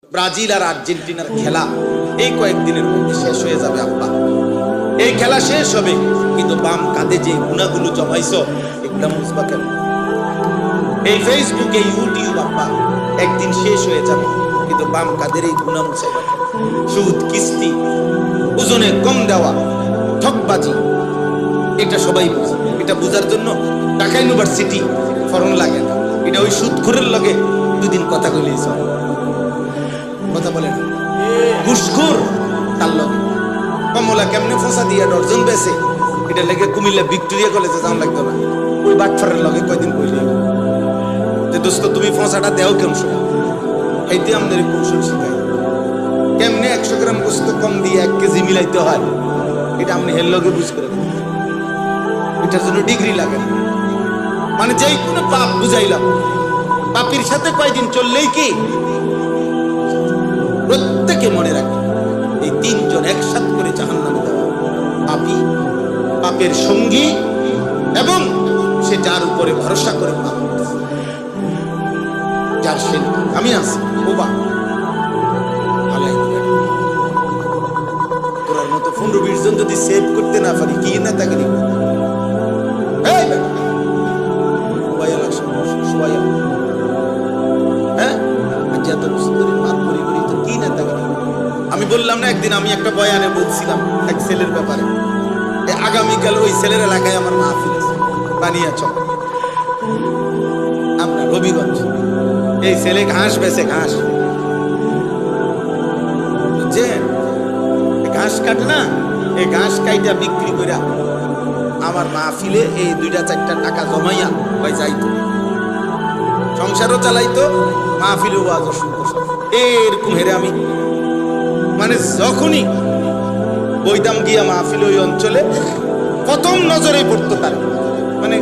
Brazil আর আর্জেন্টিনার খেলা এই কয়েকদিনের মধ্যে শেষ হয়ে যাবে আব্বা। এই খেলা শেষ হবে, কিন্তু বাম কাঁধে যে গুণাগুলো জমাইছো একদম মুছবা কেন? এই ফেসবুক এই ইউটিউব আব্বা একদিন শেষ হয়ে যাবে, কিন্তু বাম কাঁধের এই গুণা মুছাইবা কেন? সুদ, কিস্তি, ওজনে কম দেওয়া, ঠকবাজি, এটা সবাই বুঝে। এটা বুঝার জন্য ঢাকা ইউনিভার্সিটি ফরম লাগে না। এটা ওই সুদখোরের লগে দুদিন কথা কইলেই চলে। কথা বলেন ঘুষখোর তার লগে কমলা কেমনে ফসা দিয়া ডর্জন বেছে, এটা লেগে কুমিল্লা ভিক্টোরিয়া কলেজে যাওয়া লাগতো না। ওই বাটফারের লগে কয়দিন কইলে যে দোস্ত তুমি ফসাটা দেও কেমন শোনা, এইতে আমাদের কৌশল শিখাই কেমনে 100 গ্রাম গোস্ত কম দিয়ে 1 কেজি মিলাইতে হয়, এটা আপনি হের লগে বুঝ করে দেন। এটার জন্য ডিগ্রি লাগে না। মানে যেই কোনো পাপ বুঝাইলাম, পাপির সাথে কয়দিন চললেই কি প্রত্যেকে মনে রাখে এই 3 জন একসাথে করে জাহান্নামে যাবে। পাপী, পাপের সঙ্গী, এবং সে যার উপরে ভরসা করে পাপ করতেছে, যার সে আমি আছি ওবা আলাই তোরার মতো 15-20 জন যদি সেভ করতে না পারি কি না তাকে আমি বললাম না একদিন, আমি একটা বয়ানে বলছিলাম এক ছেলের ব্যাপারে, আগামীকাল ওই ছেলের এলাকায় আমার মাহফিল আছে বানিয়াচক, আপনার রবিগঞ্জ। এই ছেলে ঘাস বেচে, ঘাস বুঝছেন, ঘাস কাটে না, এই ঘাস কাইটা বিক্রি করে আমার মাহফিলে এই 2-4টা টাকা জমাইয়া ভাই যাইতো, সংসারও চালাইতো, মাহফিলে ওয়াজও শুনতো। এরকম হেরে আমি মানে যখনই বইতাম গিয়া মাহফিল ওই অঞ্চলে প্রথম নজরে পড়তো তার, মানে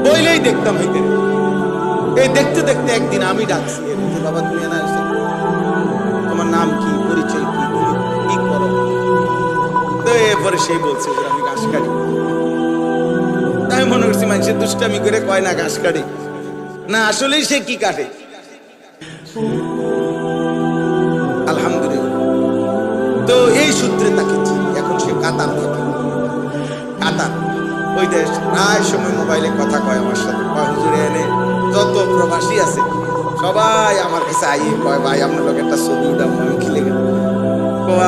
বইলেই দেখতাম হইতে। এই দেখতে দেখতে একদিন আমি ডাকছি, বাবা তুমি না এসে তোমার নাম কি, পরিচয় কি, তুমি কি করো? তো এরপরে সেই বলছে যে আমি ঘাস কাটি। আমি মনে করছি মানুষের দুষ্টামি করে কয় না ঘাস কাটি, না আসলেই সে কি কাটে। আলহামদুলিল্লাহ। তো এই সূত্রে তাকে এখন সে কাতার থাকে, কাতার ওই দেশ। প্রায় সময় মোবাইলে কথা কয় আমার সাথে, কয় হুজুরে এনে যত প্রবাসী আছে সবাই আমার কাছে আইয়ে কয় ভাই আপনার লোক একটা ছবি উঠাম, আমি খিলে গেল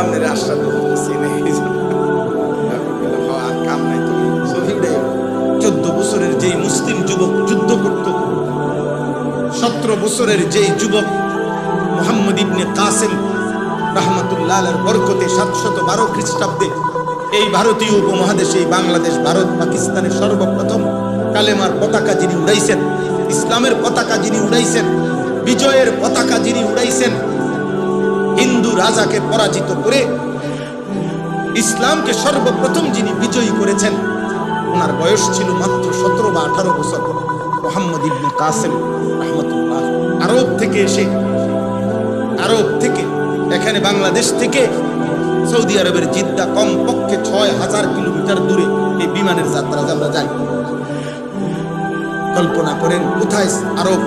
আপনার আশ্বাদ আর কাম নাই, তুমি ছবি উঠে 14 বছরের যেই মুসলিম যুবক যুদ্ধ করত, 17 বছরের যেই যুবক মুহাম্মদ ইবনে কাসেম রাহমাতুল্লাহ আলাইহির বরকতে 712 খ্রিস্টাব্দে এই ভারতীয় উপমহাদেশে, এই বাংলাদেশ, ভারত, পাকিস্তানের সর্বপ্রথম কালেমার পতাকা যিনি উড়াইছেন, ইসলামের পতাকা যিনি উড়াইছেন, বিজয়ের পতাকা যিনি উড়াইছেন, হিন্দু রাজাকে পরাজিত করে ইসলামকে সর্বপ্রথম যিনি বিজয়ী করেছেন, ওনার বয়স ছিল মাত্র 17 বা 18 বছর। মুহাম্মদ ইবনে কাসেম রাহমাতুল্লাহ আরব থেকে এসে, আরব থেকে এখানে বাংলাদেশ থেকে সৌদি আরবের জিদ্দা কমপক্ষে 6000 কিলোমিটার দূরে এই বিমানের যাত্রা আমরা যাই। কল্পনা করেন কোথায় আরব,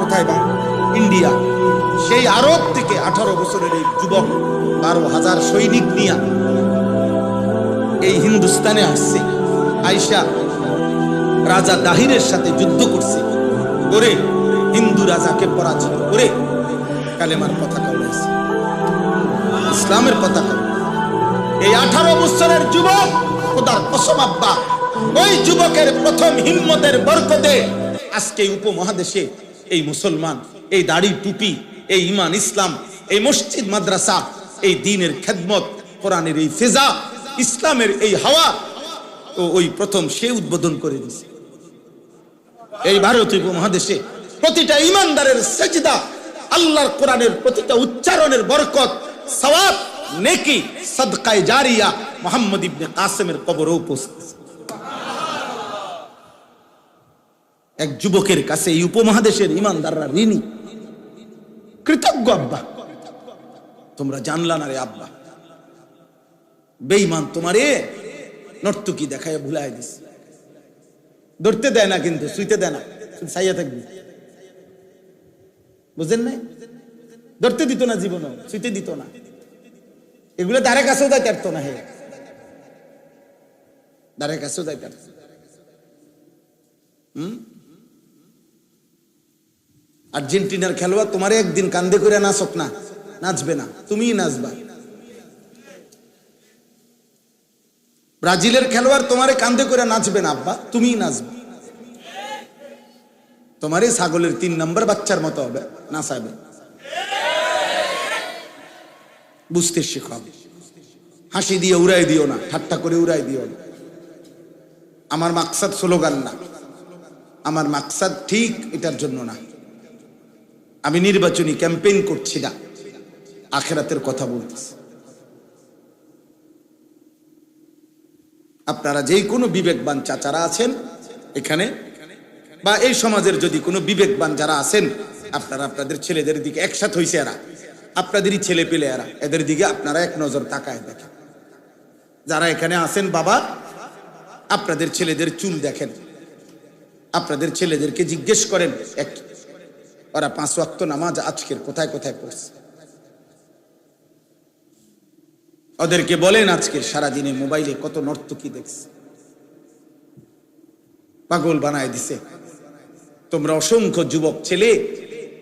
কোথায় ইন্ডিয়া, সেই আরব থেকে 18 বছরের এই যুবক 12,000 সৈনিক নিয়ে এই হিন্দুস্তানে আসছে, আয়েশা রাজা দাহিরের সাথে যুদ্ধ করছে, করে হিন্দু রাজাকে পরাজিত করে কালেমার পতাকা উড়াইছে, ইসলামের পতাকা। এই 18 বছরের যুবক, খোদার কসম আব্বা, ওই যুবকের প্রথম হিম্মতের বরকতে আজকে উপমহাদেশে এই মুসলমান, এই দাড়ি টুপি, এই ঈমান ইসলাম, এই মসজিদ মাদ্রাসা, এই দ্বীনের খেদমত, কোরআনের এই ফেজা, ইসলামের এই হাওয়া ওই প্রথম সে উদ্বোধন করে দিয়েছে। এই ভারতীয় উপমহাদেশে প্রতিটা ঈমানদারের সেজদা, আল্লাহর কোরআনের প্রতিটা উচ্চারণের বরকত, সওয়াব, নেকি, সাদকায়ে জারিয়া মুহাম্মদ ইবনে কাসেমের কবরে উপস্থিত। এক যুবকের কাছে এই উপমহাদেশের ঈমানদাররা ঋণী, কৃতজ্ঞ। আব্বা তোমরা জানলা না রে আব্বা, বেঈমান তোমারে নর্তকী দেখায় ভুলায় দিস, ধরতে দেয় না, কিন্তু শুইতে দেয় না, ছাইয়া থাকবি, বুঝেন নাই? ধরতে দিত না, জীবনে ছুঁতে দিত না, এগুলো ধারে কাছেও যাইতে পারতো না, হে ধারে কাছেও যাইতে পারত। আর্জেন্টিনার খেলোয়াড় তোমারে একদিন কান্দে করে নাচক না, নাচবে না, তুমিই নাচবা। ব্রাজিলের খেলোয়াড় তোমারে কান্দে করে নাচবে না আব্বা, তুমিই নাচবে। তোমারই ছাগলের 3 নম্বর বাচ্চার মতো হবে, নাচাবে। বুঝতে শেখাবে, হাসি দিয়ে উড়াই দিও না, ঠাট্টা করে উড়াই দিও না। আমার মাকসাদ স্লোগান না, আমার মাকসাদ ঠিক এটার জন্য না। আমি নির্বাচনী ক্যাম্পেইন করছি না, আখিরাতের কথা বলতেছি। আপনারা যেই কোনো বিবেকবান চাচারা আছেন এখানে বা এই সমাজের যদি কোনো বিবেকবান যারা আছেন, আপনারা আপনাদের ছেলেদের দিকে, একসাথে হইছে এরা, আপনাদেরই ছেলে পেলে এরা, এদের দিকে আপনারা এক নজর তাকায় দেখেন। যারা এখানে আছেন বাবা, আপনাদের ছেলেদের চুল দেখেন, আপনাদের ছেলেদেরকে জিজ্ঞেস করেন ওরা 5 ওয়াক্ত নামাজ আজকের কোথায় কোথায় পড়ছে। ওদেরকে বলেন আজকের সারাদিনে মোবাইলে কত নর্তকী দেখছে, পাগল বানায় দিছে। তোমরা অসংখ্য যুবক ছেলে,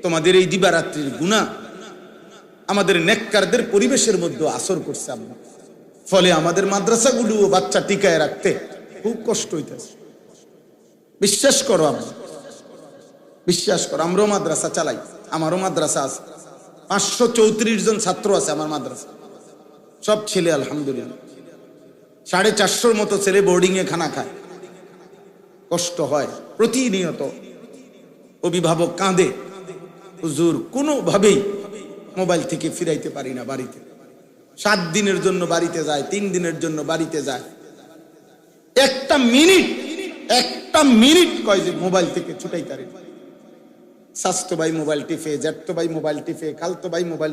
তোমাদের এই দিবারাত্রির গুনাহ আমাদের নেককারদের পরিবেশের মধ্যে আসর করছে আম্মা। ফলে আমাদের মাদ্রাসাগুলো বাচ্চা টিকায় রাখতে খুব কষ্ট হইতেছে। বিশ্বাস করো আম্মা, বিশ্বাস করো। আমরাও মাদ্রাসা চালাই, আমারও মাদ্রাসা আছে, 534 জন ছাত্র আছে আমার মাদ্রাসা, সব ছেলে আলহামদুলিল্লাহ। 450 মতো ছেলে বোর্ডিং এ খানা খায়, কষ্ট হয় প্রতিনিয়ত। অভিভাবক কাঁদে, হুজুর কোনোভাবেই মোবাইল থেকে ফিরাইতে পারি না বাড়িতে। 7 দিনের জন্য বাড়িতে যায়, 3 দিনের জন্য বাড়িতে যায়, একটা মিনিট কয় যে মোবাইল থেকে ছুটাই পারে। স্বাস্থ্য ভাই মোবাইল টিপে, জ্যাঠতো ভাই মোবাইল টিপে, খালতো ভাই মোবাইল,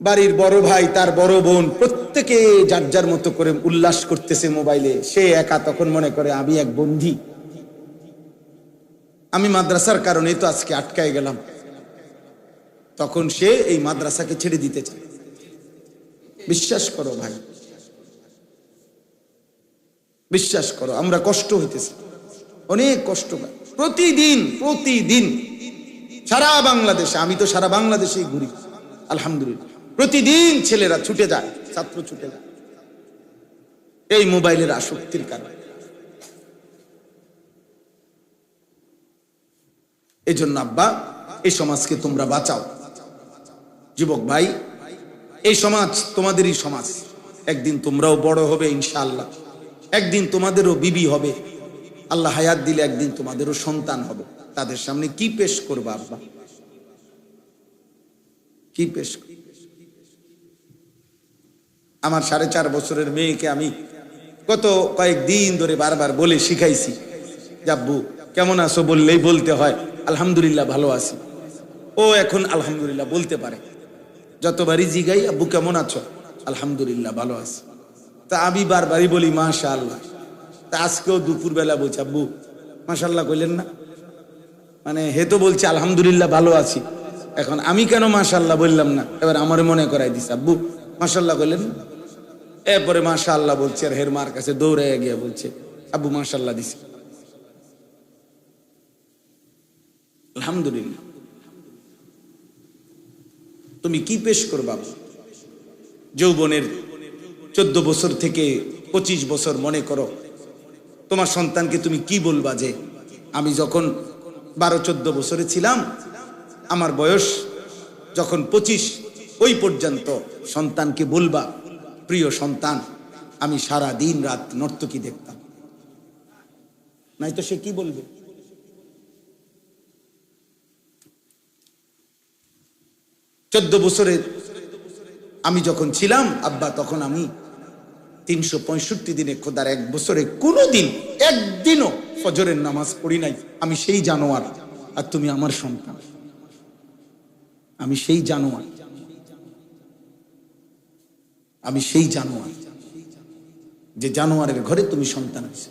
বাড়ির বড় ভাই তার বড় বোন, প্রত্যেকে যার যার মতো করে উল্লাস করতেছে মোবাইলে। সে একা তখন মনে করে আমি এক বন্দী, আমি মাদ্রাসার কারণে তো আজকে আটকায় গেলাম। তখন সে এই মাদ্রাসাকে ছেড়ে দিতে চায়। বিশ্বাস করো ভাই, বিশ্বাস করো, আমরা কষ্ট হইতেছে, অনেক কষ্ট পাই প্রতিদিন সারা বাংলাদেশে। আমি তো সারা বাংলাদেশেই ঘুরি আলহামদুলিল্লাহ। প্রতিদিন ছেলেরা ছুটে যায়, ছাত্র ছুটে যায় এই মোবাইলের আসক্তির কারণে। এই জন্য আব্বা, এই সমাজকে তোমরা বাঁচাও। যুবক ভাই, এই সমাজ তোমাদেরই সমাজ। একদিন তোমরাও বড় হবে ইনশাআল্লাহ, একদিন তোমাদেরও বিবি হবে, আল্লাহ হায়াত দিলে একদিন তোমাদেরও সন্তান হবে। তাদের সামনে কি পেশ করবা আব্বা, কি পেশ? আমার 4.5 বছরের মেয়েকে আমি গত কয়েকদিন ধরে বারবার বলে শিখাইছি, আব্বু কেমন আছো বললেই বলতে হয় আলহামদুলিল্লাহ ভালো আছি। ও এখন আলহামদুলিল্লাহ বলতে পারে। যতবারই জিগাই আব্বু কেমন আছো, আলহামদুলিল্লাহ ভালো আছি। তা আমি বারবারই বলি মাশাআল্লাহ। তা আজকেও দুপুরবেলা বলছি আব্বু মাশাআল্লাহ কইলেন না, মানে হে তো বলছে আলহামদুলিল্লাহ ভালো আছি, এখন আমি কেন মাশাআল্লাহ বললাম না? এবার আমারে মনে করাই দিছে আব্বু মাশাআল্লাহ কইলেন। এরপরে মাশাআল্লাহ বলছে, আর হের মার কাছে দৌড়ে গিয়ে বলছে আব্বু মাশাআল্লাহ দিছে। আলহামদুলিল্লাহ। তুমি কি পেশ করবা? যৌবনের 14 বছর থেকে 25 বছর মনে করো, তোমার সন্তানকে তুমি কি বলবা? যে আমি যখন 12-14 বছরে ছিলাম, আমার বয়স যখন 25, ওই পর্যন্ত সন্তানকে বলবা, প্রিয় সন্তান আমি সারা দিন রাত নর্তকী দেখতাম। নাই তো সে কি বলবে? চোদ্দ বছরে আমি যখন ছিলাম আব্বা, তখন আমি 365 দিনে খোদার 1 বছরে কোনোদিন একদিনও ফজরের নামাজ পড়ি নাই। আমি সেই জানোয়ার, আর তুমি আমার সন্তান। আমি সেই জানোয়ার, আমি সেই জানোয়ার, যে জানোয়ারের ঘরে তুমি সন্তান হয়েছে।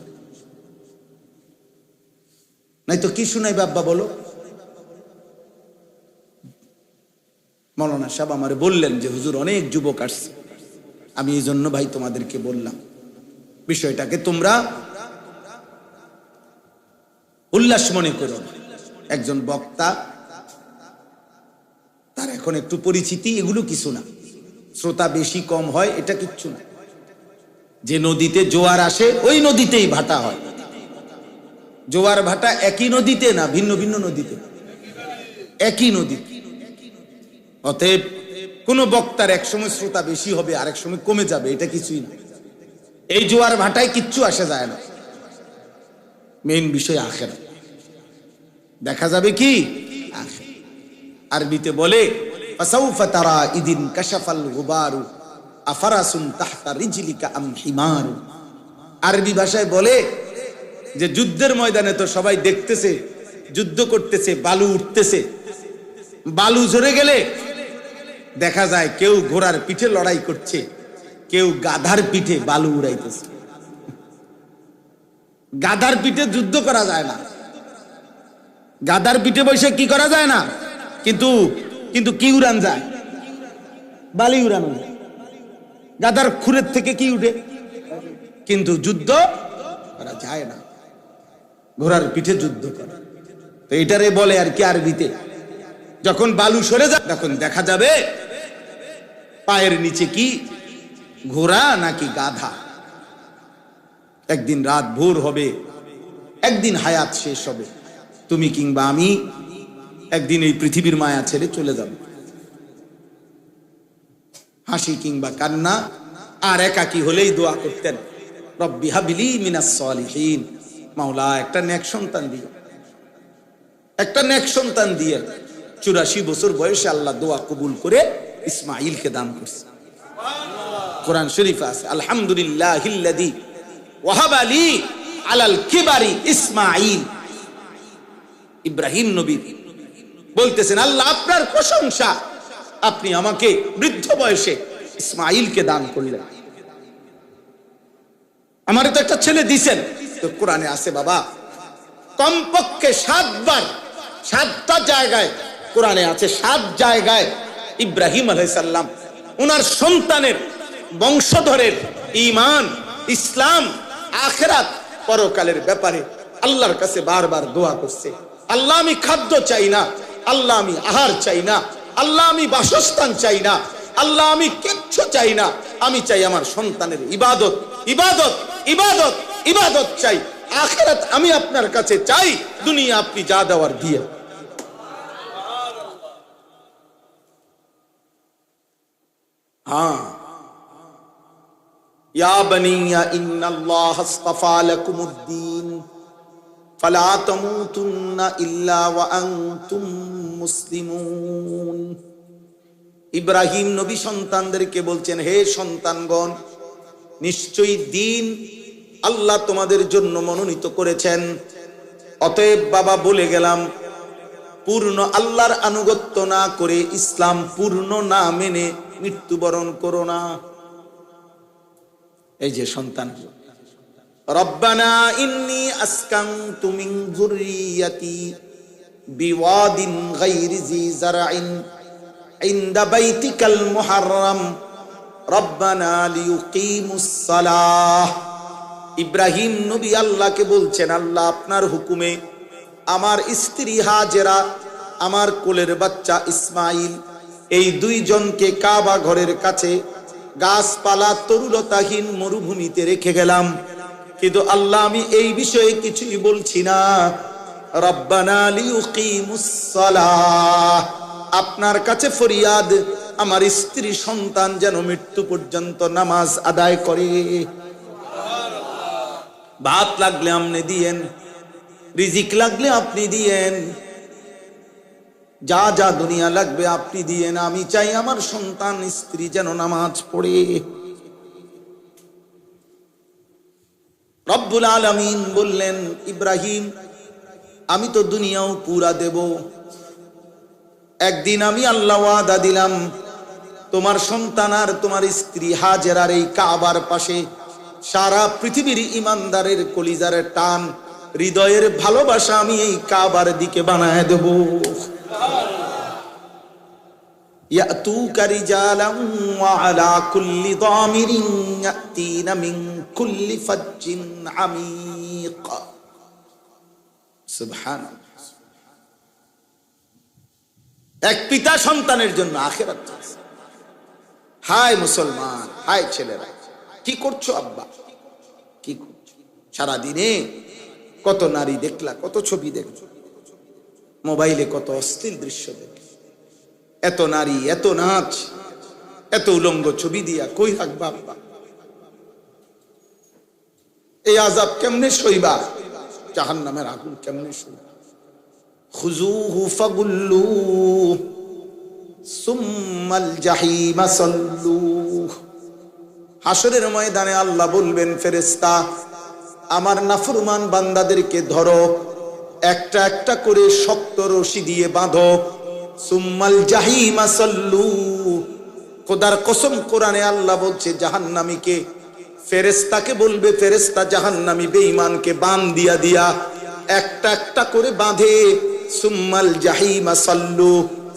নাই তো কি শুনাইবে আব্বা বলো? মৌলানা সাহেব আমারে বললেন যে হুজুর অনেক যুবক আসছে, আমি এই জন্য ভাই তোমাদেরকে বললাম বিষয়টাকে তোমরা উল্লাস মনে করো। একজন বক্তা, তার এখন একটু পরিচিতি, এগুলো কিছু না, শ্রোতা বেশি কম হয় এটা কিচ্ছু না। যে নদীতে জোয়ার আসে ওই নদীতেই ভাটা হয়, জোয়ার ভাটা একই নদীতে না, ভিন্ন ভিন্ন নদীতে, একই নদী। অতএব কোন বক্তার এক সময় শ্রোতা বেশি হবে আরেক সময় কমে যাবে, এটা কিছুই না। এই জোয়ার ভাটায় কিচ্ছু আসে যায় না, মেইন বিষয় আখিরাত। দেখা যাবে কি আখিরাত। আরবিতে বলে ফাসাউফা তারা ইদিন কাশাফাল গুবারু আফারাসুন তাহতা রিজলিকা আম হিমারু। আরবি ভাষায় বলে যে যুদ্ধের ময়দানে তো সবাই দেখতেছে, যুদ্ধ করতেছে, বালু উঠতেছে, বালু ঝরে গেলে দেখা যায় কেউ ঘোড়ার পিঠে লড়াই করছে, কেউ গাধার পিঠে বালু উড়াইতেছে। গাধার পিঠে যুদ্ধ করা যায় না, গাধার পিঠে বসে কি করা যায় না, কিন্তু কিন্তু কি উড়ান যায়, বালি উড়ানো যায়। গাধার খুরের থেকে কি উঠে, কিন্তু যুদ্ধ করা যায় না, ঘোড়ার পিঠে যুদ্ধ করে। তো এটারে বলে আর কি আরবিতে, যখন বালু সরে যায় তখন দেখা যাবে পায়ের নিচে কি ঘোড়া নাকি গাধা। একদিন রাত ভোর হবে, একদিন হায়াত শেষ হবে, তুমি কিংবা আমি একদিন এই পৃথিবীর মায়া ছেড়ে চলে যাব। হাসি কিংবা কান্না, আর একাকী হলেই দোয়া করতেন রব্বি হাবিলি মিনাস সালিহিন, মাওলা একটা নেক সন্তান দিয়ে, একটা নেক সন্তান দিয়ে। 84 বছর বয়সে আল্লাহ দোয়া কবুল করে ইসমাইলকে দান করছে। কোরআন শরীফে আছে আলহামদুলিল্লাহিল্লাযী ওয়াহাবা লি আলাল কিবারি ইসমাইল। ইব্রাহিম নবী বলতেছেন আল্লাহ আপনার প্রশংসা, আপনি আমাকে বৃদ্ধ বয়সে ইসমাইলকে দান করলেন। আমারে তো একটা ছেলে দিছেন। তো কোরআনে আছে বাবা কমপক্ষে 7 বার, 7টা জায়গায় কোরআনে আছে, 7 জায়গায় ইব্রাহিম আলাইহিস সালাম ওনার সন্তানের বংশধরের ঈমান, ইসলাম, আখিরাত, পরকালের ব্যাপারে আল্লাহর কাছে বারবার দোয়া করছে। আল্লাহ আমি খাদ্য চাই না, আল্লাহ আমি আহার চাই না, আল্লাহ আমি বাসস্থান চাই না, আল্লাহ আমি কিচ্ছু চাই না, আমি চাই আমার সন্তানের ইবাদত, ইবাদত, ইবাদত, ইবাদত চাই। আখিরাত আমি আপনার কাছে চাই, দুনিয়া আপনি যা দেওয়ার দিয়ে। হ্যাঁ, ইয়া বানিয়া ইন্নাল্লাহ আসতাফা লাকুমুদ্দিন ফালা তামুতুন্না ইল্লা ওয়া আনতুম মুসলিমুন। ইব্রাহিম নবী সন্তানদেরকে বলছেন, হে সন্তানগণ, নিশ্চয়ই দিন আল্লাহ তোমাদের জন্য মনোনীত করেছেন। অতএব বাবা বলে গেলাম, পূর্ণ আল্লাহর আনুগত্য না করে, ইসলাম পূর্ণ না মেনে মৃত্যুবরণ করো না। এই যে সন্তান, রব্বানা ইন্নী আসকানতু মিন যুররিয়াতি বিওয়াদিন গায়রি জি যারইন ইনদা বাইতিকাল মুহাররাম রব্বানা লিয়ুকিমুস সালাহ। ইব্রাহিম নবী আল্লাহকে বলছেন, আল্লাহ আপনার হুকুমে আমার স্ত্রী হাজেরা, আমার কোলের বাচ্চা ইসমাইল, এই 2 জনকে কাবা ঘরের কাছে গাছপালা তরুলতাহীন মরুভূমিতে রেখে গেলাম। কিন্তু আল্লাহ আমি এই বিষয়ে কিছুই বলছি না। রব্বানা লিয়ুকিমুস সালাহ, আপনার কাছে ফরিয়াদ আমার স্ত্রী সন্তান যেন মৃত্যু পর্যন্ত নামাজ আদায় করে। ভাত লাগলে আপনি দিয়েন, রিজিক লাগলে আপনি দিয়েন, যা যা দুনিয়া লাগবে আপনি দিয়েন, আমি চাই আমার সন্তান স্ত্রী যেন নামাজ পড়ে। রব্বুল আলামিন বললেন, ইব্রাহিম আমি তো দুনিয়াও পুরা দেব, একদিন আমি আল্লাহ ওয়াদা দিলাম তোমার সন্তান আর তোমার স্ত্রী হাজেরার এই কাবার পাশে সারা পৃথিবীর ইমানদারের কলিজার টান, হৃদয়ের ভালোবাসা আমি এই কাবার দিকে বানায় দেব। ইয়াতুকা রিজালাম ওয়া আলা কুল্লি দামিরিন ইয়াতিনা মিন কুল্লি ফাজ্জিন আমিক। সুবহানাল্লাহ। এক পিতা সন্তানের জন্য আখিরাত চাইছে। হায় মুসলমান, হায় ছেলেরা, কি করছো আব্বা, কি করছো? সারাদিনে কত নারী দেখলা, কত ছবি দেখছো, মোবাইলে কত অশ্লীল দৃশ্য দেখো, এত নারী, এত নাচ, এত উলঙ্গ ছবি দিয়া কই রাখবা আব্বা? এই আযাব কেমনে সইবা? জাহান্নামের আগুন কেমনে সইবা? খুযুহু ফাগুল্লুহু সুম্মাল জাহিমা সাল্লুহু। হাসরের ময়দানে আল্লাহ বলবেন, ফেরেশতা আমার নাফরমান বান্দাদেরকে ধরো, একটা একটা করে শক্ত রশি দিয়ে বাঁধো। সুম্মাল জাহিমা সাল্লুহু। খোদার কসম, কোরআনে আল্লাহ বলছে জাহান্নামীকে, ফেরেশতাকে বলবে, ফেরেশতা জাহান্নামী বেঈমানকে বান দিয়া দিয়া একটা একটা করে বাঁধে। সুম্মাল জাহিমা সাল্লু,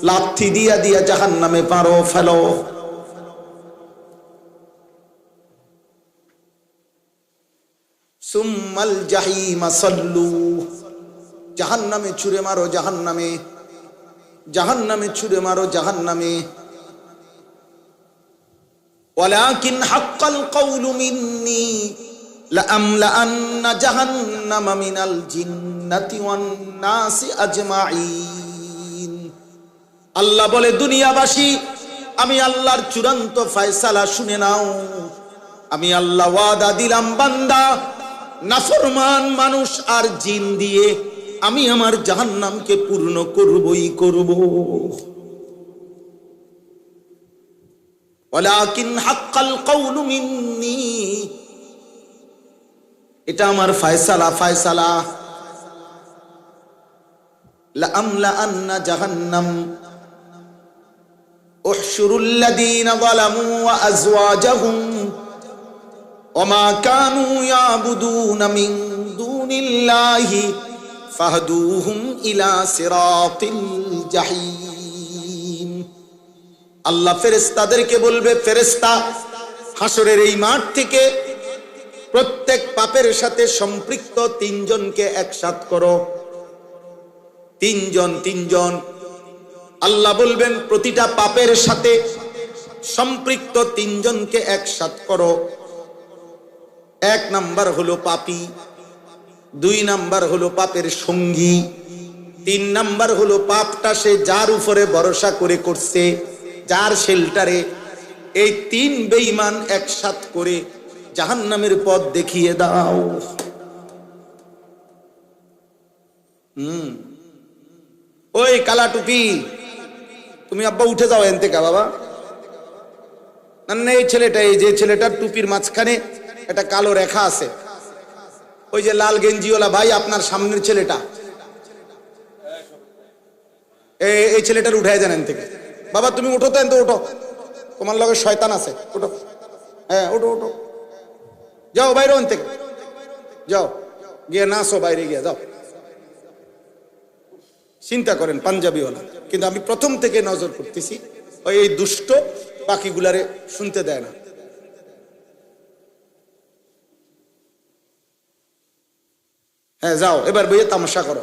লাথি দিয়া দিয়া জাহান্নামে পারো ফেলো। সুম্মাল জাহিমা সাল্লু, জাহান্নামে ছুঁড়ে মারো, জাহান্নামে, জাহান্নামে ছুঁড়ে মারো, জাহান্নামে। ওয়ালাকিন হাক্কাল কাউলু মিন্নী লাআমলাআন্না জাহান্নামা মিনাল জিন্নাতি ওয়ান নাসি আজমাইন। আল্লাহ বলে, দুনিয়াবাসী, আমি আল্লাহর চূড়ান্ত ফয়সালা শুনে নাও। আমি আল্লাহ ওয়াদা দিলাম, বান্দা নাফরমান মানুষ আর জিন দিয়ে আমি আমার জাহান্নামকে পূর্ণ করবই করব। ওয়ালাকিন হাক্কাল কাউলু মিন্নী, এটা আমার ফয়সালা, ফয়সালা। লাআমলাআন্না জাহান্নাম উহশুরুল লাযীনা যালামু ওয়া আযওয়াজাহুম ওয়া মা কানু ইয়াবুদুনা মিন দুনিল্লাহি ফাহদুহুম ইলা সিরাতিল জাহিম। আল্লাহ ফেরেশতাদেরকে বলবে, ফেরেশতা হাসরের এই মাঠ থেকে প্রত্যেক পাপের সাথে সম্পৃক্ত তিনজনকে একসাথ করো। তিনজন, তিনজন। আল্লাহ বলবেন, প্রতিটা পাপের সাথে সম্পৃক্ত তিনজনকে একসাথ করো। এক নাম্বার হলো পাপী, দুই নাম্বার হলো পাপের সঙ্গী, তিন নাম্বার হলো পাপটা সে যার উপরে ভরসা করে করছে, যার শেল্টারে। এই তিন বেঈমান একসাথ করে জাহান্নামের পথ দেখিয়ে দাও। ওই কালা টুপি, তুমি আব্বা উঠে যাও এন থেকে বাবা। না, এই ছেলেটা, এই যে ছেলেটার টুপির মাঝখানে একটা কালো রেখা আছে, ওই যে লাল গেঞ্জিওয়ালা ভাই, আপনার সামনের ছেলেটা, এই ছেলেটার উঠায় যান এন থেকে। বাবা তুমি উঠো তো, এন তো উঠো, তোমার লগে শয়তান আছে, উঠো। হ্যাঁ উঠো, উঠো, যাও বাইরে ওন থেকে, যাও গিয়ে নাচো, বাইরে গিয়ে যাও। চিন্তা করেন পাঞ্জাবিওয়ালা, কিন্তু আমি প্রথম থেকে নজর করতেছি, ওই এই দুষ্ট বাকিগুলারে শুনতে দেয় না। হ্যাঁ যাও, এবার বইয়ে তামাশা করো।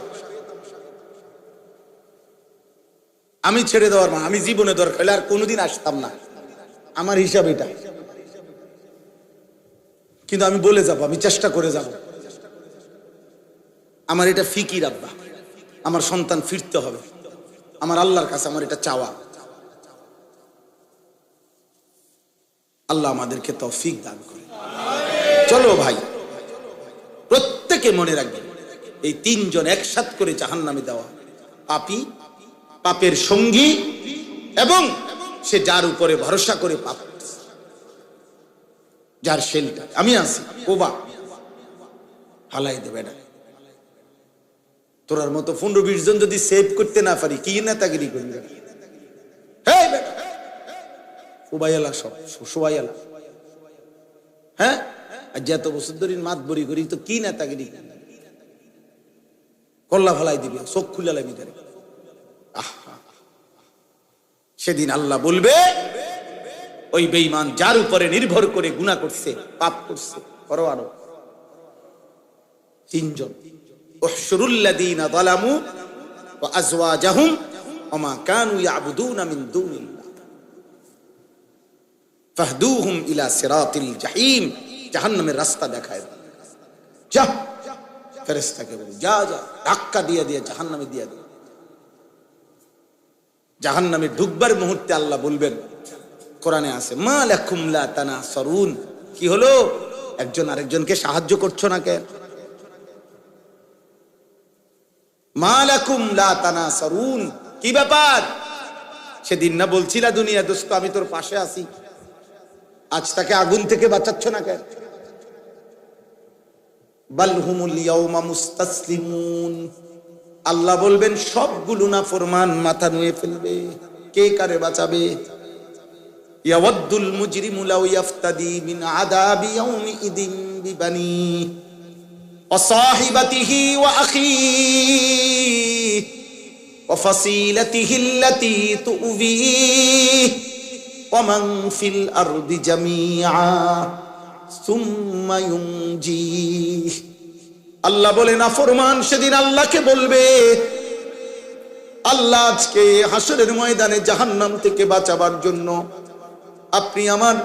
আমি ছেড়ে দেওয়ার মা, আমি জীবনে দরকার হলে আর কোনোদিন আসতাম না, আমার হিসাব এটা। কিন্তু আমি বলে যাব, আমি চেষ্টা করে যাব। আমার এটা ফিকির আব্বা, আমার সন্তান ফিরতে হবে, আমার আল্লাহর কাছে আমার এটা চাওয়া। আল্লাহ আমাদেরকে তৌফিক দান করে। চলো ভাই, প্রত্যেকে মনে রাখবেন, এই তিনজন একসাথ করে জাহান্নামে দেওয়া। পাপী, পাপের সঙ্গী, এবং সে যার উপরে ভরসা করে পাপ, যার শেল্টার। আমি আছি, কোবা হালাই দেবে না। তোরার মতো 15-20 জন যদি সেভ করতে না পারি, কি নেতাগিরি করবে? কোবাইয়ালা সব সবাইয়ালা। হ্যাঁ, আর যত বছর ধরে মাত বরি করি তো কি নেতাগিরি কল্লা ফালাই দিবি, চোখ খুলে লাগবি তারে। সেদিন আল্লাহ বলবে ওই বেঈমান যার উপরে নির্ভর করে গুনাহ করছে, পাপ করছে, করো আরো তিনজন, উহশুরুল লাযীনা যালামু ওয়া আযওয়াজাহুম ওয়া মা কানু ইয়াবুদুনা মিন দুনিল্লাহ ফাহদুহুম ইলা সিরাতিল জাহিম, জাহান্নামের রাস্তা দেখায় দাও। যা, ফেরেশতাকে বলে যা যা, ধাক্কা দিয়ে দিয়ে জাহান্নামে দিয়ে দাও। জাহান্নামে ঢুকবার মুহূর্তে আল্লাহ বলবেন, কোরআনে আছে, মা লাকুম লা তানাসারুন, কি হলো একজন আরেকজনকে সাহায্য করছো না কেন? মা লাকুম লা তানাসারুন, কি ব্যাপার? সেদিন না বলছিলা দুনিয়া দোস্ত আমি তোর পাশে আছি, আজ তাকে আগুন থেকে বাঁচাচ্ছ না কেন? বাল হুমুল ইয়াউমা মুস্তাসলিমুন, আল্লাহ বলবেন সবগুলো না ফরমান মাথা নুয়ে ফেলবে, কে কারে বাঁচাবে? ইয়াওয়াদ্দুল মুজরিমু লাউ ইয়াফতাদি মিন আযাবি ইয়াউমিইদিন বিবানি ওয়া সাহিবাতিহি ওয়া আখিহি ওয়া ফাসিলাতিহি আল্লাতী তুবিহি ওয়া মান ফিল আরদি জামিআ সুম্মা ইউনজিহি। আল্লাহ বলে না ফরমান সেদিন আল্লাহকে বলবে, আল্লাহ আজকে হাসরের ময়দানে জাহান্নাম থেকে বাঁচাবার জন্য আপনি আমার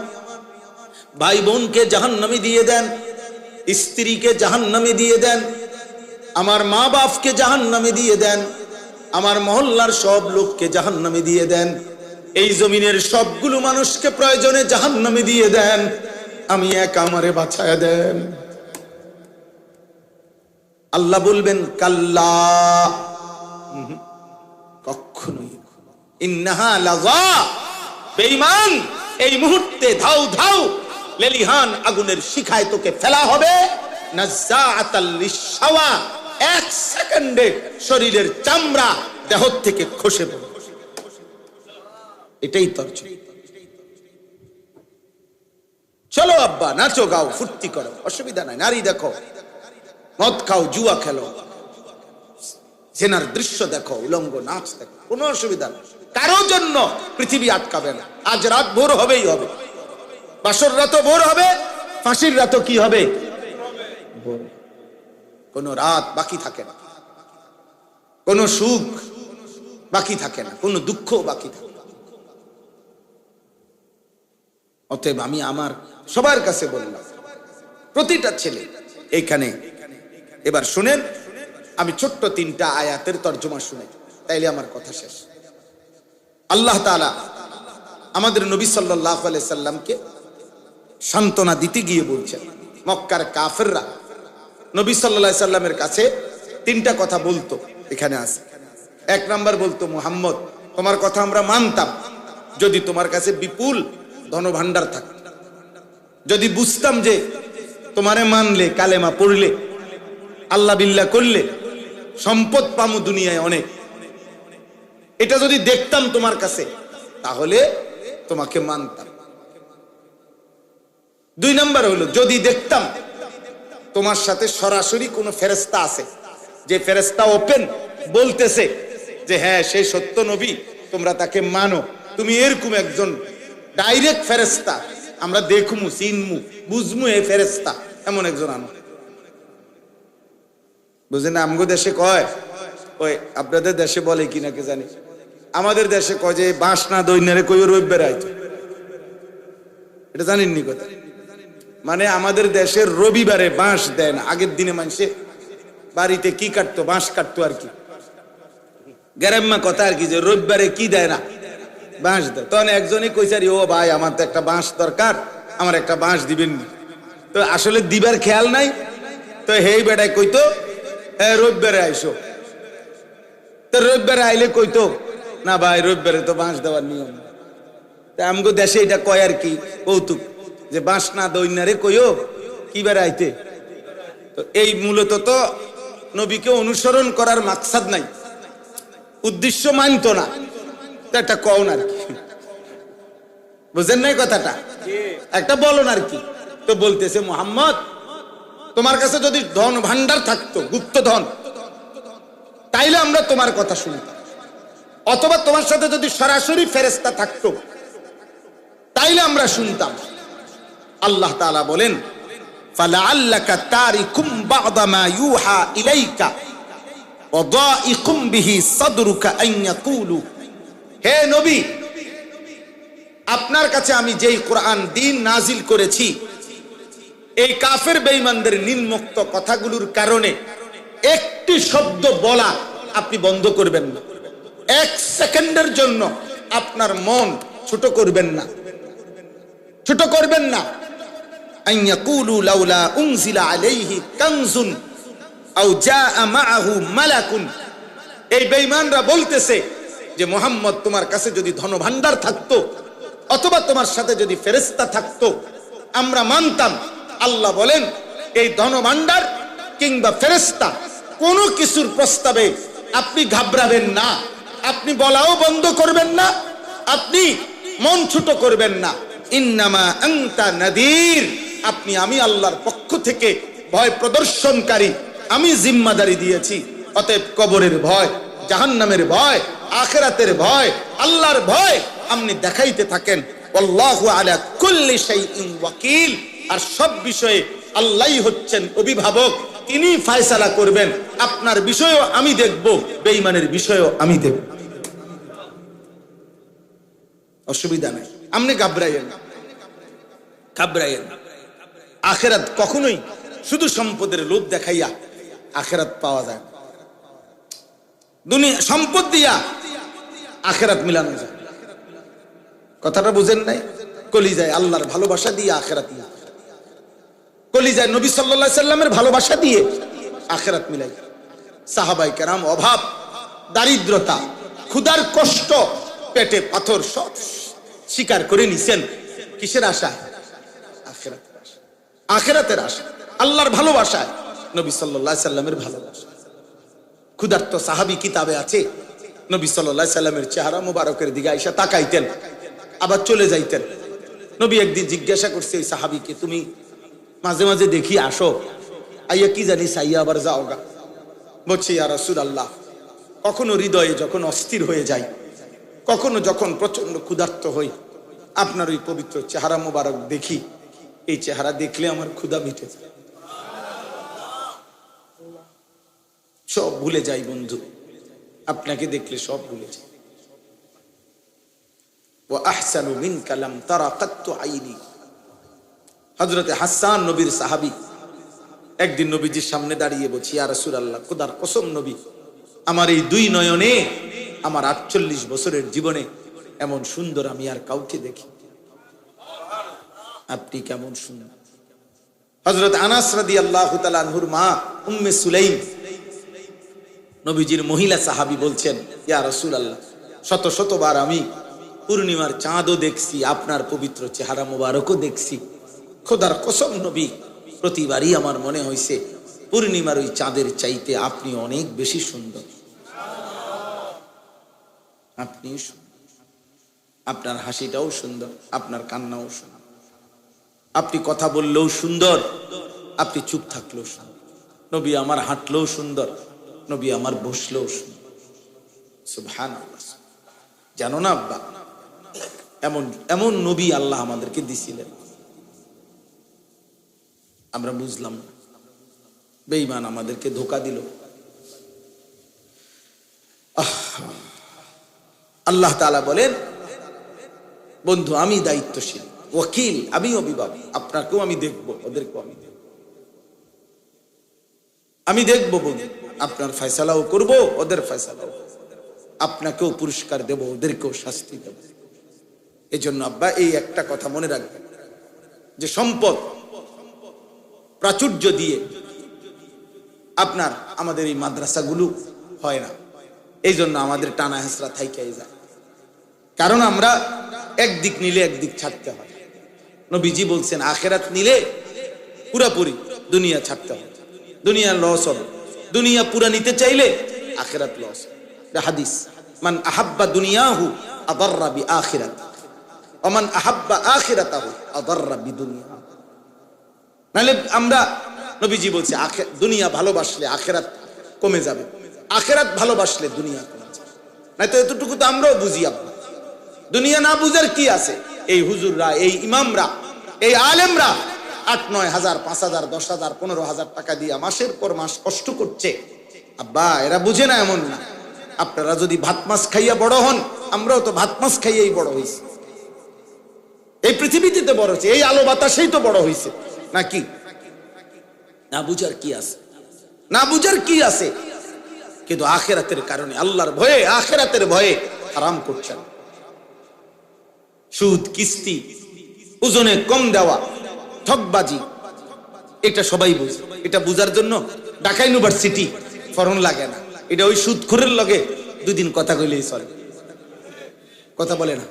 ভাই বোনকে জাহান্নামে দিয়ে দেন, স্ত্রীকে জাহান্নামে দিয়ে দেন, আমার মা বাপকে জাহান্নামে দিয়ে দেন, আমার মহল্লার সব লোককে জাহান্নামে দিয়ে দেন, এই জমিনের সবগুলো মানুষকে প্রয়োজনে জাহান্নামে দিয়ে দেন, আমি একা আমারে বাঁচায়া দেন। আল্লাহ বলবেন কাল্লা, কখনোই, ইন্নাহা লাযা, বেঈমান এই মুহূর্তে ধাউ ধাউ লেলিহান আগুনের শিখায় তোকে ফেলা হবে, নাযাআতাল লিশাওয়া, এক সেকেন্ডে শরীরের চামড়া দেহ থেকে খসে পড়বে। এটাই তরজমা। চলো আব্বা নাচো গাও ফুর্তি করো, অসুবিধা নাই, নারী দেখো, মদ খাও, জুয়া খেলো, জেনার দৃশ্য দেখো, উলঙ্গ নাচ দেখো, কোনো অসুবিধা নেই, কারোর জন্য পৃথিবী আটকাবে না। আজ রাত ভোর হবেই হবে, বাসর রাতও ভোর হবে, ফাঁসির রাতও কি হবে, কোন রাত বাকি থাকে না, কোন সুখ বাকি থাকে না, কোন দুঃখ বাকি থাকে না। অতএব আমি আমার সবার কাছে বললাম, প্রতিটা ছেলে এইখানে এবার শুনেন, আমি ছোট্ট 3টা আয়াতের তর্জমা শুনে তাইলে আমার কথা শেষ। আল্লাহ তাআলা আমাদের নবী সাল্লাল্লাহু আলাইহি সাল্লামকে সান্ত্বনা দিতে গিয়ে বলছেন, মক্কার কাফেররা নবী সাল্লাল্লাহু আলাইহি সাল্লামের কাছে 3টা কথা বলতো, এখানে আছে। 1 নাম্বার বলতো, মুহাম্মদ তোমার কথা আমরা মানতাম যদি তোমার কাছে বিপুল ধনভাণ্ডার থাকত, যদি বুঝতাম যে তোমারে মানলে, কালেমা পড়লে, আল্লাহ বিল্লাহ করলে সম্পদ পামু দুনিয়ায় অনেক, এটা যদি দেখতাম তোমার কাছে তাহলে তোমাকে মানতাম। 2 নাম্বার হলো, যদি দেখতাম তোমার সাথে সরাসরি কোনো ফেরেশতা আছে, যে ফেরেশতা ওপেন বলতেছে যে হ্যাঁ সে সত্য নবী, তোমরা তাকে মানো, তুমি এরকম একজন ডাইরেক্ট ফেরেশতা আমরা দেখমু, চিনমু, বুঝমু এই ফেরেশতা, এমন একজন আনো। বুঝেন, আমগো দেশে কয়, ওই আপনাদের দেশে বলে কিনা কে জানি, আমাদের দেশে কয় যে বাঁশ না দইনারে কই রবিবার আইতো, এটা জানেননি কথা? মানে আমাদের দেশের রবিবারে বাঁশ দেয় না, আগের দিনে মানুষে বাড়িতে কি কাটতো, বাঁশ কাটতো আর কি, গ্রাম্য কথা আর কি, যে রবিবারে কি দেয় না, বাঁশ দেয়। তখন একজনই কইসারি, ও ভাই আমার তো একটা বাঁশ দরকার, আমার একটা বাঁশ দিবেন নি? তো আসলে দিবার খেয়াল নাই, তো হেই বেড়ায় কইতো রবিবারে আইসো, তো রবিবারে আইলে কইতো না ভাই রবিবারে তো বাঁশ দেওয়ার নিয়ম। তা আমগো দেশে এটা কয় আর কি কৌতুক, যে বাঁশ না দইনারে কইও কি বারে আইতে। তো এই মূলত তো নবীকে অনুসরণ করার মাকসাদ নাই, উদ্দেশ্য মানতো না, একটা কওন আর কি, বুঝেন নাই কথাটা, একটা বলন আর কি। তো বলতেছে, মুহাম্মদ তোমার কাছে যদি ধন ভান্ডার থাকতো, গুপ্ত ধন, তাইলে আমরা তোমার কথা শুনতাম, অথবা তোমার সাথে যদি সরাসরি ফেরেশতা থাকতো তাইলে আমরা শুনতাম। আল্লাহ তাআলা বলেন, ফালাআল্লাকা তারিকুম বা'দা মা ইউহা ইলাইকা ওয়া দাইকুম বিহি সাদরুকা আন ইয়াকুলু, হে নবী, আপনার কাছে আমি যেই কোরআন দ্বীন নাজিল করেছি, এই কাফের বেঈমানদের নিম্নোক্ত কথাগুলোর কারণে একটি শব্দ বলা আপনি বন্ধ করবেন না, এক সেকেন্ডের জন্য আপনার মন ছোট করবেন না, ছোট করবেন না। আন ইয়াকুলু লাউলা উনজিলা আলাইহি কানজুন আও জাআ মাআহু মালাকুন, এই বেঈমানরা বলতেছে যে মুহাম্মদ, তোমার কাছে যদি ধন ভান্ডার থাকতো অথবা তোমার সাথে যদি ফেরেশতা থাকতো আমরা মানতাম। আল্লাহ বলেন, এই ধন ভান্ডার কিংবা ফেরেশতা কোনো কিছুর প্রস্তাবে আপনি ঘাবড়াবেন না, আপনি বলাও বন্ধ করবেন না, আপনি মন ছোট করবেন না। ইন্নামা আনতা নাদির, আপনি আমি আল্লাহর পক্ষ থেকে ভয় প্রদর্শনকারী, আমি জিম্মাদারি দিয়েছি। অতএব কবরের ভয়, জাহান্নামের ভয়, আখিরাতের ভয়, আল্লাহর ভয় আপনি দেখাইতে থাকেন। আল্লাহু আলা কুল্লি শাইইন ওয়াকিল, আর সব বিষয়ে আল্লাহই হচ্ছেন অভিভাবক, তিনি ফয়সালা করবেন। আপনার বিষয়ও আমি দেখব, বেঈমানের বিষয়ও আমি দেখব, অসুবিধা নেই। আপনি ঘাবড়াইয়েন না, ঘাবড়াইয়েন না। আখিরাত কখনোই শুধু সম্পদের লোভ দেখাইয়া আখিরাত পাওয়া যায় না। দুনিয়া সম্পদ দিয়া আখিরাত মিলানো যায়, কথাটা বুঝেন নাই? কলিজায় আল্লাহর ভালোবাসা দিয়ে আখিরাত মিলায়, কলিজায় নবী সাল্লাল্লাহু আলাইহি সাল্লামের ভালোবাসা দিয়ে আখিরাত মিলাই। সাহাবায়ে কেরাম অভাব, দারিদ্রতা, ক্ষুধার কষ্ট, পেটে পাথর সব স্বীকার করে নিছেন। কিসের আশা? আখিরাতের আশা, আখিরাতের আশা, আল্লাহর ভালোবাসা, নবী সাল্লাল্লাহু আলাইহি সাল্লামের ভালোবাসা। ক্ষুধার্ত সাহাবী কিতাবে আছে, নবী সাল্লাল্লাহু আলাইহি সাল্লামের চেহারা মুবারকের দিকে আয়েশা তাকাইতেন, আবার চলে যাইতেন। নবী একদিন জিজ্ঞাসা করছে ওই সাহাবীকে, তুমি মাঝে মাঝে দেখি আসো, আইয়া কি জানি সাইয়া আবার যাও গা। বলছে, ইয়া রাসূলুল্লাহ, কখনো হৃদয়ে যখন অস্থির হয়ে যায়, কখনো যখন প্রচন্ড ক্ষুধার্ত হই, আপনার ওই পবিত্র চেহারা মুবারক দেখি, এই চেহারা দেখলে আমার ক্ষুধা মিটে যায়, সব ভুলে যাই বন্ধু, আপনাকে দেখলে সব ভুলে যাই। ওয়া আহসানু মিনকা লাম তারা কাত্তু আইনি। হযরতে হাসান নবীর সাহাবী একদিন নবীজির সামনে দাঁড়িয়ে বলছি, ইয়া রাসূলুল্লাহ, খোদার কসম নবী, আমার এই দুই নয়নে আমার 48 বছরের জীবনে এমন সুন্দর আমি আর কাউকে দেখি, আপনি কেমন সুন্দর। হযরত আনাস রাদিয়াল্লাহু তাআলা আনহুর মা উম্মে সুলাইম নবীজির মহিলা সাহাবী বলছেন, ইয়া রাসূলুল্লাহ, শত শতবার আমি পূর্ণিমার চাঁদও দেখছি, আপনার পবিত্র চেহারা মুবারকও দেখছি, খোদার কসম নবী, প্রতিবারই আমার মনে হয়েছে পূর্ণিমার ওই চাঁদের চাইতে আপনি অনেক বেশি সুন্দর, আপনি আপনার হাসিটাও সুন্দর, আপনার কান্নাও সুন্দর, আপনি কথা বললেও সুন্দর, আপনি চুপ থাকলেও সুন্দর, নবী আমার হাঁটলেও সুন্দর, নবী আমার বসলেও সুন্দর। সুবহানাল্লাহ। জানো না আব্বা, এমন এমন নবী আল্লাহ আমাদেরকে দিছিলেন, আমরা বুঝলাম না, বেঈমান আমাদেরকে ধোঁকা দিল। আল্লাহ তাআলা বলেন, বন্ধু আমি দায়িত্বশীল, ওয়াকিল, আমি অভিভাবক, আপনাকেও আমি দেখব, ওদেরকেও আমি দেখব, আমি দেখব বন্ধু, আপনার ফয়সালাও করব, ওদের ফয়সালাও, আপনাকেও পুরস্কার দেব, ওদেরকেও শাস্তি দেব। এজন্য আব্বা এই একটা কথা মনে রাখবেন যে সম্পদ প্রাচুর্য দিয়ে আপনার আমাদের এই মাদ্রাসাগুলো হয় না, এই জন্য আমাদের টানা হেসরা থাইকাই যায়, কারণ আমরা একদিক নিলে একদিক ছাড়তে হয়। নবীজি বলছেন, আখিরাত নিলে পুরাপুরি দুনিয়া ছাড়তে হয়, দুনিয়া লস হবে, দুনিয়া পুরা নিতে চাইলে আখিরাত লস। হাদিস, মান আহাব্বা দুনিয়াহু আদাররা বিআখিরাত ওয়া মান আহাব্বা আখিরাতাহু আদাররা বিদুনিয়া। নালে আমরা, নবীজি বলছে, দুনিয়া ভালোবাসলে আখিরাত কমে যাবে, আখিরাত ভালোবাসলে দুনিয়া কমে যাবে। না তো এতটুকু তো আমরাও বুঝি। আব্বা দুনিয়া না বুঝার কি আছে? এই হুজুররা, এই ইমামরা, এই আলেমরা 8-9 হাজার, 5,000, 10,000, 15,000 টাকা দিয়ে মাসের পর মাস কষ্ট করছে। আব্বা এরা বুঝে না এমন না। আপনারা যদি ভাত মাছ খাইয়া বড় হন, আমরাও তো ভাত মাছ খাইয়াই বড় হয়েছি। এই পৃথিবীতে তো বড় হয়েছে, এই আলো বাতাসেই তো বড় হয়েছে নাকি? না বুঝার কি আছে? না বুঝার কি আছে? কিন্তু আখিরাতের কারণে, আল্লাহর ভয়ে, আখিরাতের ভয়ে হারাম করছেন। সুদ, কিস্তি, ওজনে কম দেওয়া, ঠকবাজি, এটা সবাই বুঝে। এটা বুঝার জন্য ঢাকা ইউনিভার্সিটি ফরন লাগে না। এটা ওই সুদখোরের লগে 2 দিন কথা কইলেই চলে। কথা বলে না?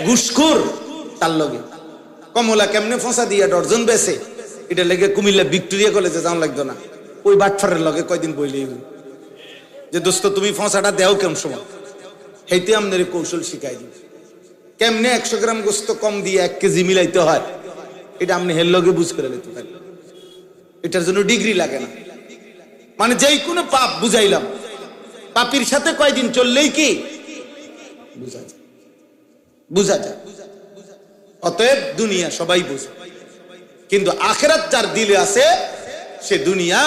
ঘুষখোর তার লগে কমলা কেমনে ফসা দিয়া ডর্জন বেছে, এটা লেগে কুমিল্লা ভিক্টোরিয়া কলেজে যাওয়া লাগতো না। ওই বাটফারের লগে কয়দিন বইলেই যে দোস্ত তুমি ফসাটা দেও কেমন সময়, হেইতে আমাদের কৌশল শিখাই দিই কেমনে 100 গ্রাম গোস্ত কম দিয়ে 1 কেজি মিলাইতে হয়। এটা আপনি হের লগে বুঝ করে নিতে পারেন। এটার জন্য ডিগ্রি লাগে না। মানে যেই কোনো পাপ বুঝাইলাম, পাপির সাথে কয়দিন চললেই কি বুঝা যায়। অতএব দুনিয়া সবাই বুঝে, কিন্তু আখিরাত যার দিলে আছে সে দুনিয়া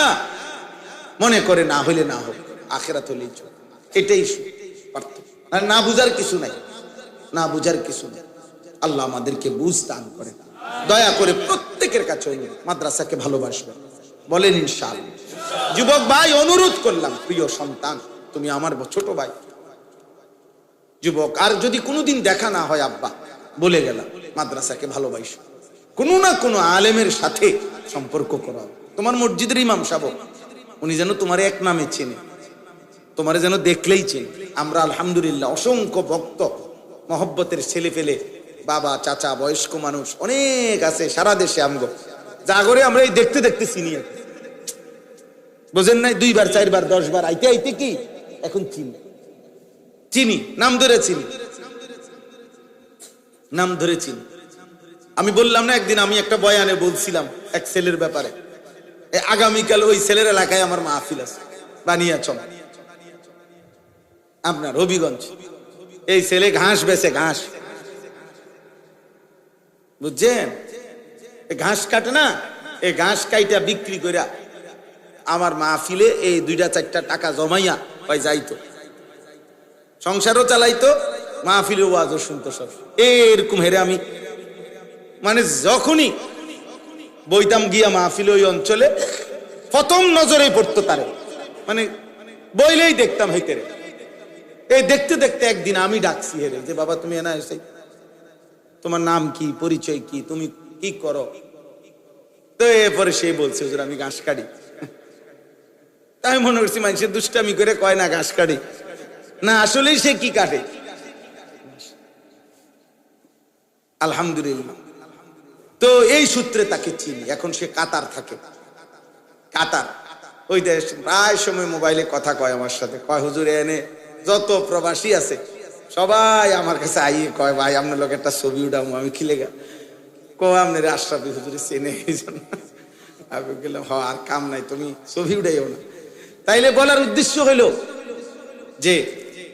মনে করে না হইলে না হোক, আখিরাত হলেই চলে। এটাই পার্থক্য। আর না বুঝার কিছু নাই, না বুঝার কিছু নেই। আল্লাহ আমাদেরকে বুঝ দান করে। দয়া করে প্রত্যেকের কাছে মাদ্রাসাকে ভালোবাসবেন, বলেন ইনশাআল্লাহ। যুবক ভাই অনুরোধ করলাম, প্রিয় সন্তান তুমি আমার ছোট ভাই যুবক, আর যদি কোনোদিন দেখা না হয় আব্বা বলে গেলাম, মাদ্রাসাকে ভালোবাসো, কোনো না কোনো আলেমের সাথে সম্পর্ক করো। তোমার মসজিদের ইমাম সাহেব উনি যেন তোমার এক নামে চেনে, তোমার যেন দেখলেই চেনে। আমরা আলহামদুলিল্লাহ অসংখ্য ভক্ত মহব্বতের ছেলে পেলে, বাবা, চাচা, বয়স্ক মানুষ অনেক আছে সারা দেশে। আমগো জাগরে আমরা এই দেখতে দেখতে চিনি, বোঝেন নাই? 2 বার 4 বার 10 বার আইতে আইতে কি এখন চিনি, নাম ধরে চিনি, নাম ধরে চিনি। আমি বললাম না একদিন, আমি একটা বয়ানে বলছিলাম এক ছেলের ব্যাপারে। আগামীকাল ওই ছেলের এলাকায় আমার মাহফিল আছে, বানিয়াচং, আপনার হবিগঞ্জ। এই ছেলে ঘাস বেচে, ঘাস, বুঝছেন? ঘাস কাটে না, এই ঘাস কাইটা বিক্রি করে আমার মাহফিলে এই 2-4টা টাকা জমাইয়া ওই যাইতো, সংসারও চালাইতো, মাহফিলে ওয়াজও শুনতো সব। এরকম হেরে আমি মানে যখনই বইতাম গিয়া মাহফিলে ওই অঞ্চলে, প্রথম নজরে পড়তো তারে, মানে বইলেই দেখতাম হইতে রে। এই দেখতে দেখতে একদিন আমি ডাকছি হেরে যে বাবা তুমি এনা এসে, তোমার নাম কি, পরিচয় কি, তুমি কি করো? তো এরপরে সে বলছে হুজুর আমি ঘাস কাটি। আমি মনে করছি মানুষের দুষ্টামি করে কয় না ঘাস কাটি, না আসলেই সে কি কাটে। আলহামদুলিল্লাহ। তো এই সূত্রে তাকে চিনি। এখন সে কাতার থাকে, কাতার ওই দেশ। প্রায় সময় মোবাইলে কথা কয় আমার সাথে, কয় হুজুর এনে যত প্রবাসী আছে সবাই আমার কাছে আইয়ে কয় ভাই আপনার লোক একটা ছবি উঠাবো। আমি খিলে গা আপনার আশরাফি হুজুরে চেনে, এই জন্য আমি গেলাম হ আর কাম নাই, তুমি ছবি উঠাইও না। তাইলে বলার উদ্দেশ্য হইল যে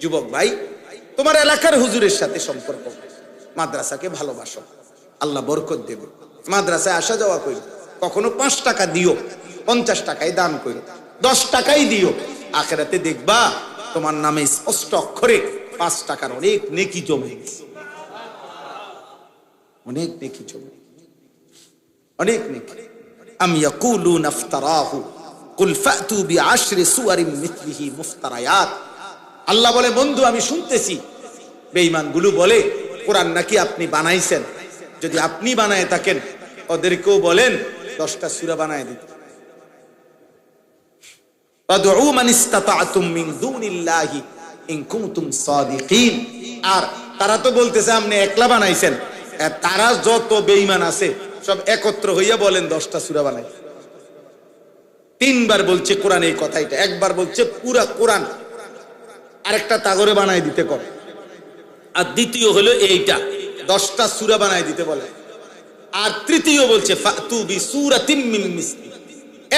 যুবক ভাই তোমার এলাকার হুজুরের সাথে সম্পর্ক, মাদ্রাসাকে ভালোবাসো, আল্লাহ বরকত দেবে। মাদ্রাসায় আসা যাওয়া করি, কখনো 5 টাকা দিও, 50 টাকায় দান করো, 10 টাকাই দিও, আখিরাতে দেখবা তোমার নামে স্পষ্ট অক্ষরে 5 টাকার অনেক নেকি জমে গেছে, অনেক নেকি জমে, অনেক নেকি। আম ইয়াকুলুনা ইফতারাহু কুল ফাতু বিআশরি সুওয়ারিন মিথলিহি মুফতারায়াত। আল্লাহ বলে বন্ধু আমি শুনতেছি বেঈমানগুলো বলে কোরআন নাকি আপনি বানাইছেন। যদি আপনি বানায় থাকেন ওদেরকেও বলেন 10টা সূরা বানায় দিতে। ফাদউ মান ইসতাতা'তুম মিন দুনিল্লাহি ইন কুনতুম সাদিকিন। আর তারা তো বলতেছে আপনি একলা বানাইছেন, তারা যত বেঈমান আছে সব একত্র হইয়া বলেন 10টা সূরা বানাই। 3 বার বলছে কোরআন এই কথাইটা। একবার বলছে পুরা কোরআন আরেকটা তাগরে বানাই দিতে কর, আর দ্বিতীয় হলো এইটা 10টা সূরা বানাই দিতে বলে। আর তৃতীয় বলছে ফাতু বিসূরাতিন মিন মিসলি,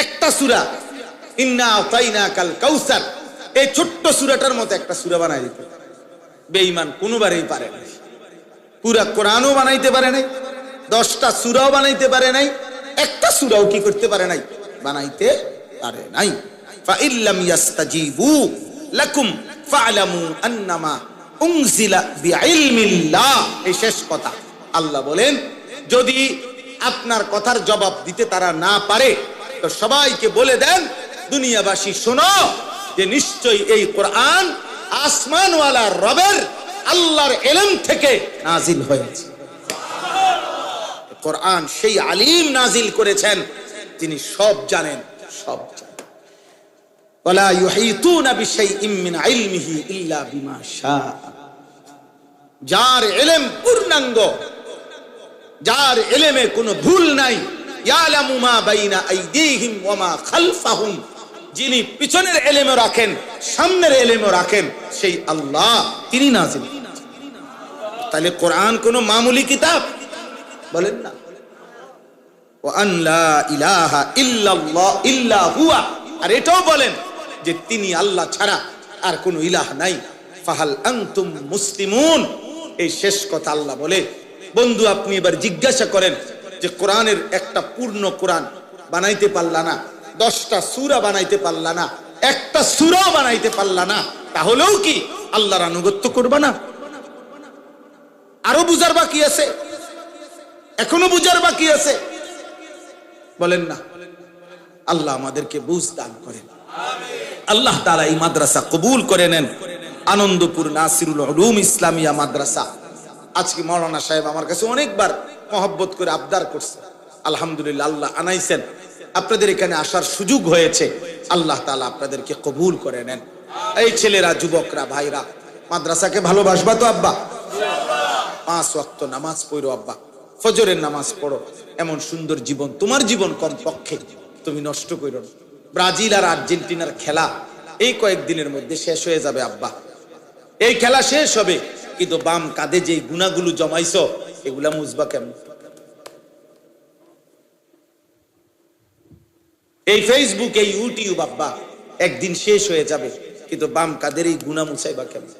একটা সূরা ইন্না আতাইনাকাল কাউসার, এই ছোট্ট সূরাটার মতো একটা সূরা বানাই দিতে। বেঈমান কোনোবারেই পারে নাই। পুরা কোরআনও বানাইতে পারে নাই, 10টা সূরাও বানাইতে পারে নাই, একটা সূরাও কি করতে পারে নাই, বানাইতে পারে নাই। ফা ইল্লাম ইয়াস্তাজিবু লাকুম ফা'লামু আন্নামা উনজিলা বিইলমিল্লাহ। এই শেষ কথা। আল্লাহ বলেন, যদি আপনার কথার জবাব দিতে তারা না পারে তো সবাইকে বলে দেন, দুনিয়াবাসী শোনো, যে নিশ্চয়ই এই কোরআন আসমানওয়ালা রবের আল্লাহর ইলম থেকে নাজিল হয়েছে। কোরআন সেই আলিম নাজিল করেছেন, যিনি সব জানেন, সব জানেন। ওয়ালা ইউহিতুনা বিশাইইম মিন ইলমিহি ইল্লা বিমা শাআ। যার ইলম পূর্ণাঙ্গ, যার ইলমে কোনো ভুল নাই, ইয়ালামু মা বাইনা আইদিহিম ওয়া মা খালফাহুম, যিনি পিছনের ইলমও রাখেন, সামনের ইলমও রাখেন, সেই আল্লাহ, তিনি নাজিল। তাহলে কোরআন কোনো মামুলি কিতাব বলেন না। ওয়া আন লা ইলাহা ইল্লাল্লাহ ইল্লা হুয়া, আর এটাও বলেন যে তিনি আল্লাহ ছাড়া আর কোনো ইলাহ নাই। ফাহাল আনতুম মুসলিমুন। এই শেষ কথা আল্লাহ বলে, বন্ধু আপনি এবার জিজ্ঞাসা করেন যে কোরআনের একটা পূর্ণ কোরআন বানাইতে পারলা না, 10টা সূরা বানাইতে পারলা না, একটা সূরাও বানাইতে পারলা না, তাহলেও কি আল্লাহর আনুগত্য করবা না? আরো বুঝার বাকি আছে, এখনো বুঝার বাকি আছে, বলেন না? আল্লাহ আমাদেরকে বুঝ দান করেন। আল্লাহ তাআলা এই মাদ্রাসা কবুল করে নেন। আনন্দপুর নাসিরুল উলুম ইসলামিয়া মাদ্রাসা। আজকে মাওলানা সাহেব আমার কাছে অনেকবার মহব্বত করে আবদার করছে, আলহামদুলিল্লাহ আল্লাহ আনাইছেন, আপনাদের এখানে আসার সুযোগ হয়েছে। আল্লাহ তাআলা আপনাদেরকে কবুল করে নেন। এই ছেলেরা, যুবকরা, ভাইরা, মাদ্রাসাকে ভালোবাসবা তো আব্বা? 5 ওয়াক্ত নামাজ পড়ো আব্বা, ফজরের নামাজ পড়ো। এমন সুন্দর জীবন, তোমার জীবন কমপক্ষে তুমি নষ্ট করো না। ব্রাজিল আর আর্জেন্টিনার খেলা এই কয়েকদিনের মধ্যে শেষ হয়ে যাবে আব্বা। এই খেলা শেষ হবে, কিন্তু বাম কাঁধে যে গুনাহগুলো জমাইছো এগুলা মুছবা কেমন? এই ফেসবুক, এই ইউটিউব আব্বা একদিন শেষ হয়ে যাবে, কিন্তু বাম কাঁধের এই গুনাহ মুছাইবা কেমন?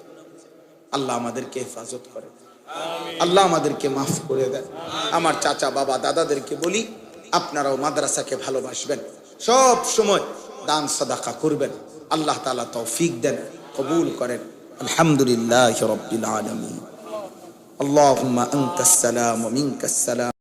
আল্লাহ আমাদেরকে হেফাজত করে, আল্লাহ আমাদেরকে মাফ করে দেন। আমার চাচা, বাবা, দাদাদেরকে বলি, আপনারাও মাদ্রাসাকে ভালোবাসবেন, সব সময় দান সাদাকা করবেন। আল্লাহ তাআলা তৌফিক দেন, কবুল করেন। আলহামদুলিল্লাহি রাব্বিল আলামিন। আল্লাহুম্মা আনতাস সালাম ওয়া মিনকাস সালাম।